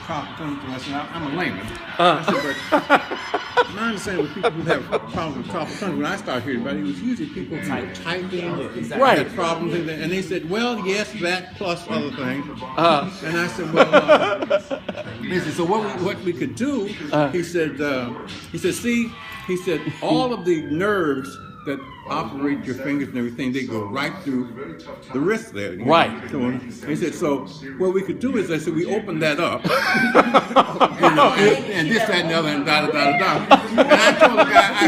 carpal tunnel. I said, I'm a layman. I said, but my understanding with people who have problems with carpal tunnel, when I started hearing about it, it was usually people who were typing, had problems, and they said, well, yes, that plus other things. And I said, well, he said, so what we could do, he said, see, he said, all of the nerves that operate your fingers and everything, they go right through the wrist there. Right. So he said, so what we could do is, I said, we open that up, and this, that, and the other, and da, da, da, da, da. And I told the guy,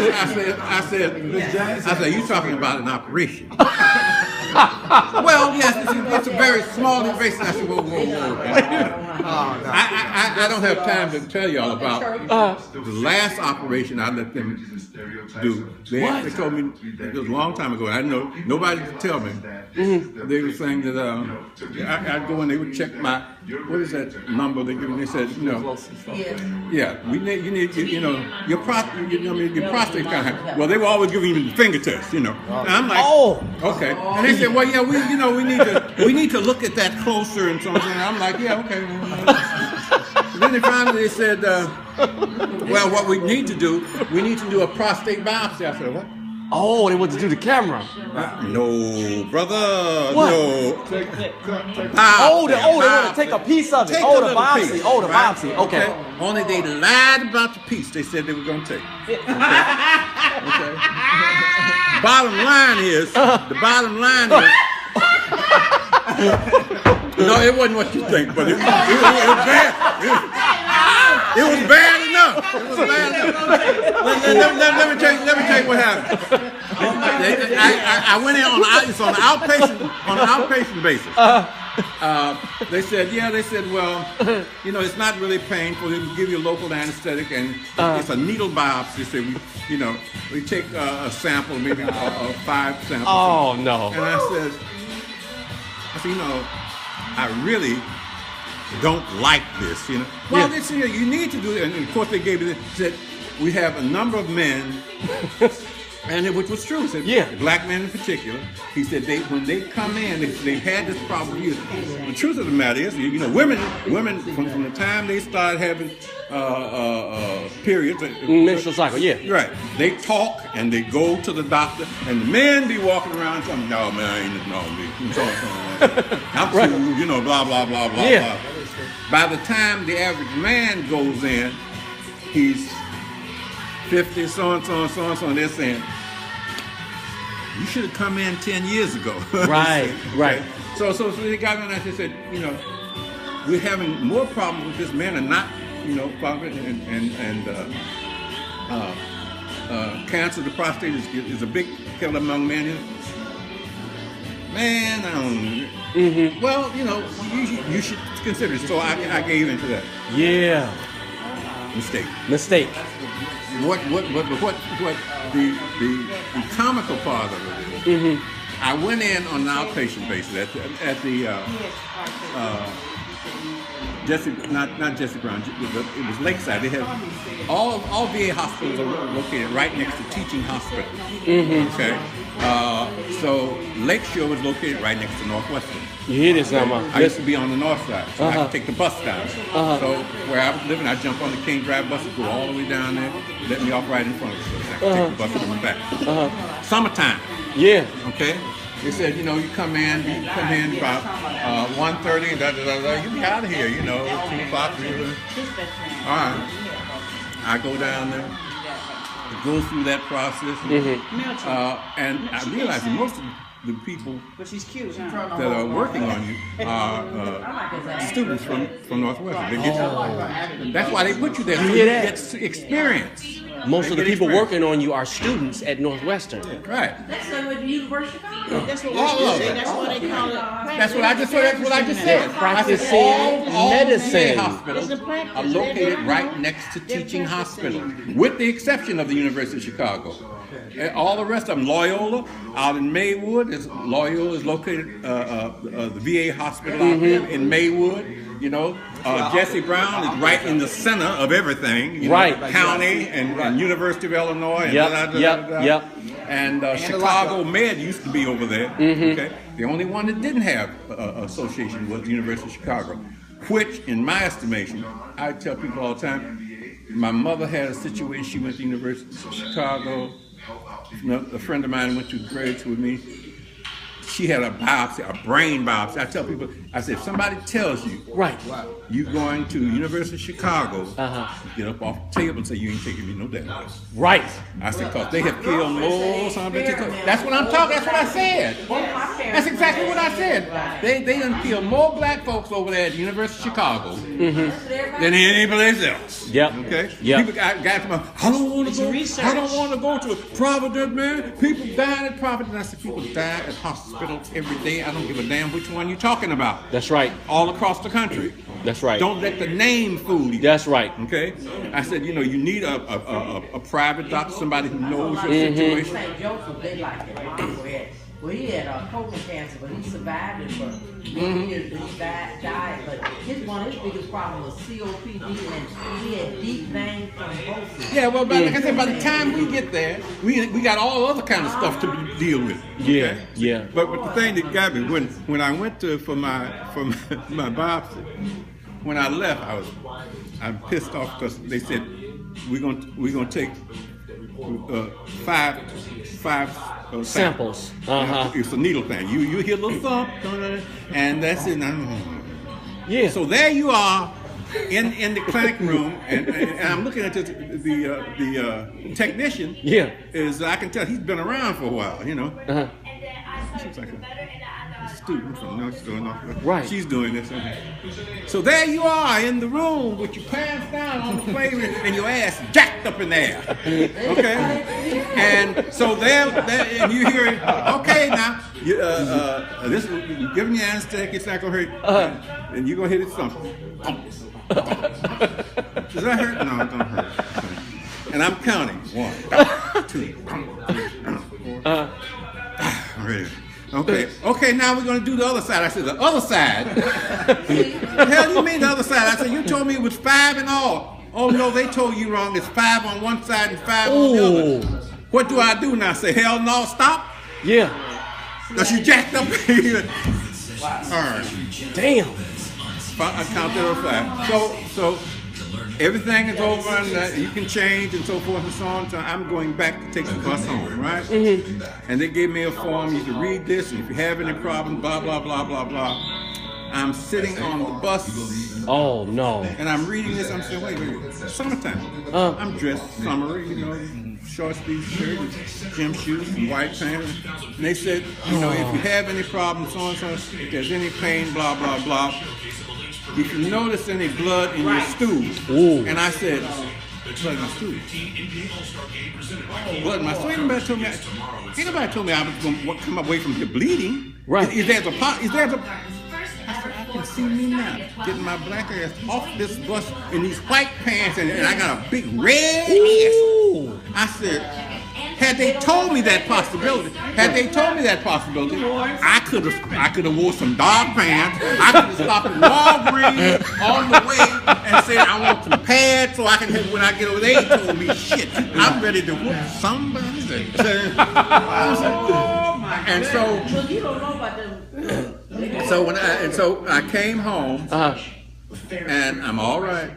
I said, you talking about an operation? Well, yes, it's a very small invasive. I said, whoa. I don't have time to tell you all about the last operation I let them do. They told me it was a long time ago. I know nobody could tell me. Mm-hmm. They were saying that I'd go and they would check my what is that number they give me? They said, you need your prostate kind of. Well, they were always giving me the finger test, And I'm like, okay. And they said, well, yeah, we need to look at that closer and so on. And I'm like, yeah, okay. And then they said, well, what we need to do a prostate biopsy. I said, what? Oh, they want to do the camera. No, brother. What? No. They want to take a piece of it. The biopsy. Piece, the biopsy. Okay. Only they lied about the piece they said they were going to take. Okay. Bottom line is, no, it wasn't what you think, but it was bad. It was bad enough. Let me tell you what happened. I went in on an outpatient basis. They said, well, it's not really painful. They give you a local anesthetic, and it's a needle biopsy. So we take a sample, maybe 5 samples. Oh no! And I said, I really don't like this, Well, this year you need to do it, and of course they gave it. Said we have a number of men, and which was true. Said black men in particular. He said when they come in, they had this problem. The truth of the matter is, women from the time they started having periods, menstrual cycle, right. They talk and they go to the doctor, and the men be walking around saying, "No man, I ain't nothing wrong with me. I'm cool, blah blah blah blah blah." By the time the average man goes in, he's 50, so and so and so and so, and they're saying, "You should have come in 10 years ago." Right. So they got me and I said, we're having more problems with this. Men are not, cancer of the prostate is a big killer among men. Man, I don't know. Mm-hmm. Well, you should consider it. So I gave into that. Yeah. Mistake. What the comical part of it is, I went in on an outpatient basis at the not Jesse Brown. It was Lakeside. They have all VA hospitals are located right next to teaching hospitals. Mm-hmm. Okay. So Lakeshore was located right next to Northwestern. You hear this now, man? I used to be on the north side, so I could take the bus down. So where I was living, I jumped on the King Drive bus, go all the way down there, let me off right in front of me. I could take the bus coming back. Summertime. Yeah. Okay. They said, you come in about 1:30, you be out of here, 2 o'clock. All right. I go down there, go through that process, and I realized that most of the people that are working on you are students from Northwestern. That's why they put you there, so you get experience. Most of the people working on you are students at Northwestern. Right. That's the University of Chicago. That's what that's why they call it. That's what I just said. Practicing all medicine. VA hospitals are located right next to teaching hospitals, with the exception of the University of Chicago. And all the rest of them, Loyola out in Maywood, Loyola is located, the VA hospital out there in Maywood. Jesse Brown is right in the center of everything. County and University of Illinois. And And Chicago Med used to be over there. Okay, the only one that didn't have association was the University of Chicago. which, in my estimation, I tell people all the time, my mother had a situation. She went to the University of Chicago. A friend of mine went to grade school with me. She had a biopsy, a brain biopsy. I tell people, I said, if somebody tells you, Right. you're going to University of Chicago, get up off the table and say, you ain't taking me no damn way. Right. I said, because they have killed more. That's what I'm talking. That's what I said. That's exactly what I said. They done killed more black folks over there at the University of Chicago than any place else. Yep. Okay. Yep. People got from, I don't want to go. I don't want to go to Providence, man. People died at Providence. And I said, people die at hospitals every day. I don't give a damn which one you're talking about. That's right. All across the country. That's right. Don't let the name fool you. That's right. Okay? I said, you need a private doctor, somebody who knows your situation. St. Joseph, they like it. Well, he had colon cancer, but he survived it for years. He died, but his biggest problem was COPD, and he had deep vein thrombosis. Yeah, well, like I said, by the time we get there, we got all other kind of stuff to deal with. Yeah, Okay? yeah. But the thing that got me when I went for my biopsy, when I left, I'm pissed off because they said we're gonna take five Samples. It's a needle thing. You hear a little thump, and that's it. Yeah. So there you are in the clinic room, and I'm looking at the technician. Yeah. I can tell he's been around for a while. Looks like a student from next door. Right. She's doing this. Okay. So there you are in the room with your pants down on the pavement and your ass jacked up in there. Okay. And so there and you hear it. Okay, now this you're giving you anesthetic. It's not gonna hurt. And you're gonna hit it something. Does that hurt? No, it don't hurt. And I'm counting 1, 2, 3, 4. Ready. Okay, now we're going to do the other side. I said, the other side? The hell you mean the other side? I said, you told me it was 5 in all. Oh, no, they told you wrong. It's 5 on one side and 5 on the other. What do I do now? Say, hell no, stop? Yeah. Because you jacked up here. All right. Damn. I counted over 5. So everything is over and you can change and so forth and so on. So I'm going back to take the bus home, right? And they gave me a form. You can read this, and if you have any problems, blah, blah, blah, blah, blah. I'm sitting on the bus. Oh, no. And I'm reading this. I'm saying, wait. Summertime. I'm dressed summery, short sleeve shirt, gym shoes, and white pants. And they said, if you have any problems, so and so, if there's any pain, blah, blah, blah. If you notice any blood in your stool, and I said, blood in my stool. Blood in my stool. Ain't nobody told me I was going to come away from the bleeding. Right. I can see me now getting my black ass off this bus in these white pants, and I got a big red ass. I said, had they told me that possibility, I could have wore some dark pants. I could have stopped at Walgreens on the way and said, I want some pads so I can have, when I get over there, he told me, shit, I'm ready to whoop somebody. And so, Well, you don't know about them. so I came home, and I'm all right.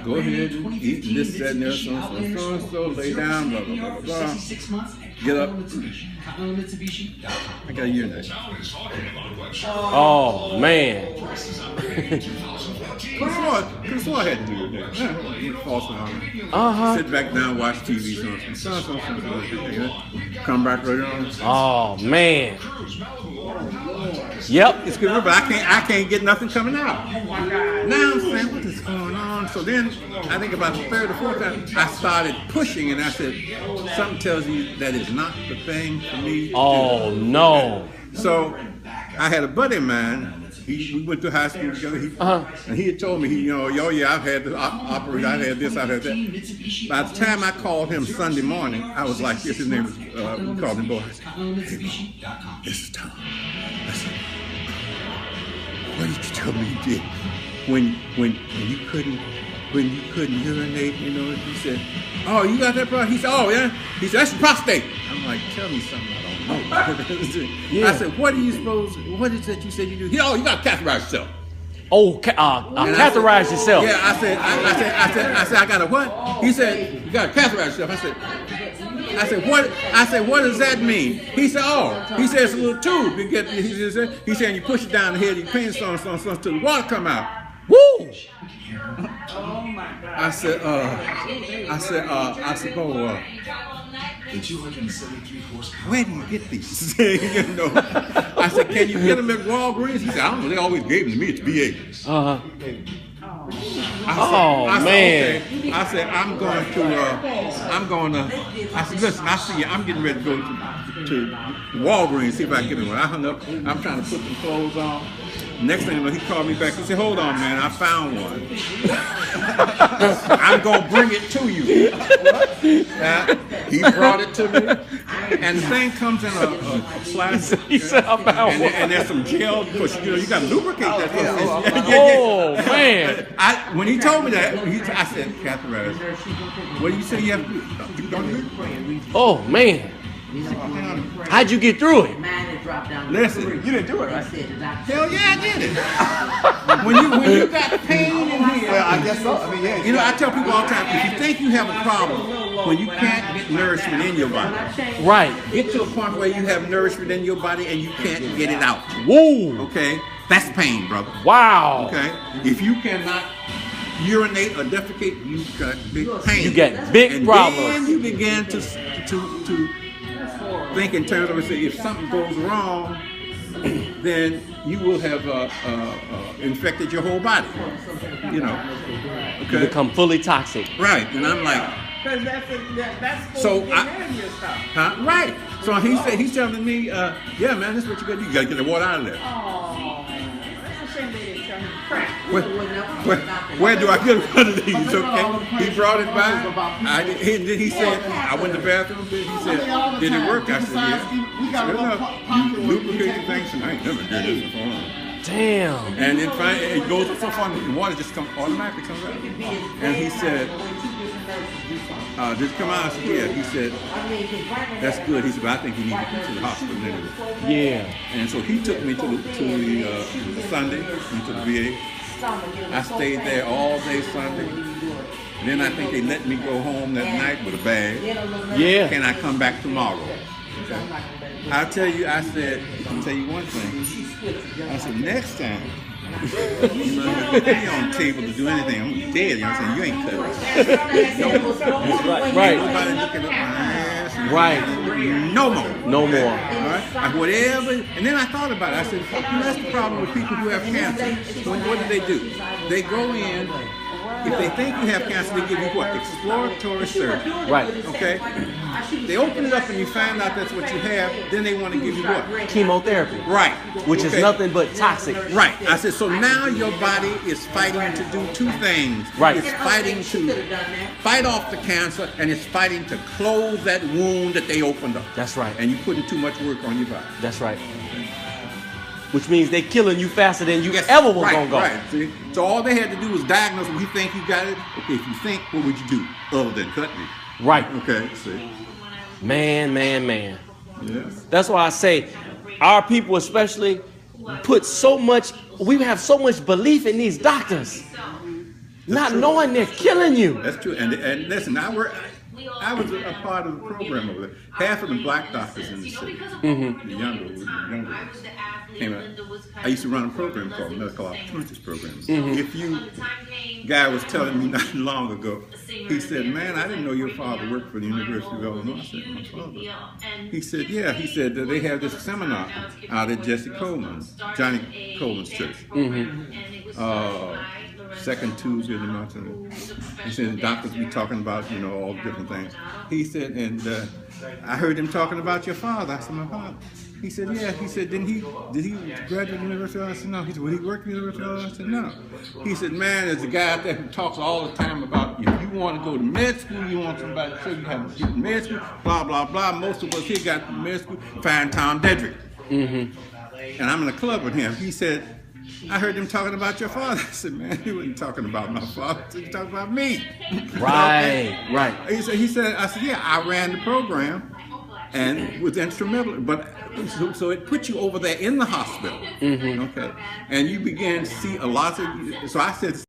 Go ahead and eat and this, that, and there, so lay down, blah, blah, blah, blah. Get up. I got a year now. Oh, man. That's what I had to do with that. False alarm. Sit back down, watch TV, come back right on. Oh, man. Yep. It's good, but I can't get nothing coming out. Now I'm saying, what is going on? So then, I think about the third or fourth time, I started pushing, and I said, something tells you that is not the thing for me to Oh, do. no. So I had a buddy of mine. We went to high school together. And he had told me, I've had this operation, I've had this, I've had that. By the time I called him Sunday morning, I was like this. His name was, we called him Boy. I said, hey, this is Tom. I said, what did you tell me you did when you couldn't urinate? He said, oh, you got that problem? He said, oh yeah. He said, that's prostate. I'm like, tell me something I don't I said, what do you suppose? What is that you said you do? Oh, you got to categorize yourself. Oh, categorize yourself. Yeah, I said, I got to what? He said, you got to categorize yourself. I said, what? I said, what does that mean? He said, he said it's a little tube. He said, you push it down the head, you paint some till the water come out. Woo! I said, where do you get these? You know, I said, can you get them at Walgreens? He said, I don't know. They always gave them to me at the VA. Man. Okay. I said, I'm going to, I said, listen, I see you. I'm getting ready to go to Walgreens, see if I can get them. I hung up. I'm trying to put some clothes on. Next thing you know, he called me back. He said, hold on, man, I found one. I'm going to bring it to you. He brought it to me. And the thing comes in a plastic. He said, I found one. And there's some gel, because you got to lubricate that. Man. When he told me that, I said, Catherine, what do you say you have to do? Oh, man. How'd you get through it? Listen, You didn't do it, right? hell yeah, I did it. when you got pain in here. Well, I guess so. I mean, yeah. You know, I tell people all the time, if you think you have a problem when you can't get nourishment in your body, Right. get to a point where you have nourishment in your body and you can't get it out. Woo! Okay? That's pain, brother. Wow. Okay? If you cannot urinate or defecate, you got big pain. You got big problems. And then you begin to think in terms of, say, if something goes wrong, then you will have infected your whole body. You know. Okay. You become fully toxic. Right. And I'm like, Because that's So supposed to get rid of your stuff. huh? Right. So he's telling me, yeah, man, this is what you got to do. You got to get the water out of there. Oh, that's a shame they didn't tell him to crack. Where do I get one of these? Okay, he brought it by. He said, I went to the bathroom. He said, did it work? I said, yeah. You lubricate the things, and I ain't never did this before. Damn. And then finally, it goes so far, the water just automatically comes out. And he said, did it come out? I said, yeah. He said, that's good. He said, but I think you need to go to the hospital anyway. Yeah. And so he took me to the Sunday, to the VA. I stayed there all day Sunday. Then I think they let me go home that night with a bag. Yeah. Can I come back tomorrow? Okay. I'll tell you one thing. I said, next time, you know, if you on the table to do anything, I'm dead. You know what I'm saying? You ain't cutting. Right. Nobody looking up my ass. Right. No more. No more. All right? Whatever. And then I thought about it. I said, that's the problem with people who have cancer. What do? They go in. If they think you have cancer, they give you what? Exploratory surgery. Right. Okay? They open it up and you find out that's what you have, then they want to give you what? Chemotherapy. Right. Which is nothing but toxic. Right. I said, so now your body is fighting to do two things. Right. It's fighting to fight off the cancer, and it's fighting to close that wound that they opened up. That's right. And you're putting too much work on your body. That's right. Which means they killing you faster than you ever was gonna go. Right. See? So all they had to do was diagnose. We think you got it. Okay. If you think, what would you do other than cut me? Right. Okay. See. Man. Yeah. That's why I say our people especially we have so much belief in these doctors. Not knowing they're killing you. That's true. And listen, I was a part of the program over there. Half of the black doctors in the city, the younger came out. I used to run a program called Medical Opportunities Program. If you guy was telling me not long ago, he said, man, I didn't know your father worked for the University of Illinois. I said, my father. He said, yeah. He said that they have this seminar out at Johnny Coleman's church. Second Tuesday of the month. He said the doctors be talking about, all the different things. He said, and I heard him talking about your father. I said, my father. He said, yeah. He said, did he graduate the University of Illinois? I said, no. He said, would he work at the University of Illinois? I said, no. He said, man, there's a guy out there who talks all the time about if you want to go to med school, you want somebody to show you how to get in med school, blah, blah, blah. Most of us here got to med school. Find Tom Dedrick. And I'm in a club with him. He said, I heard him talking about your father. I said, man, he wasn't talking about my father. He was talking about me. Right. He said, I said, yeah, I ran the program. and was instrumental. But so it put you over there in the hospital, okay, and you began to see a lot of. So I said.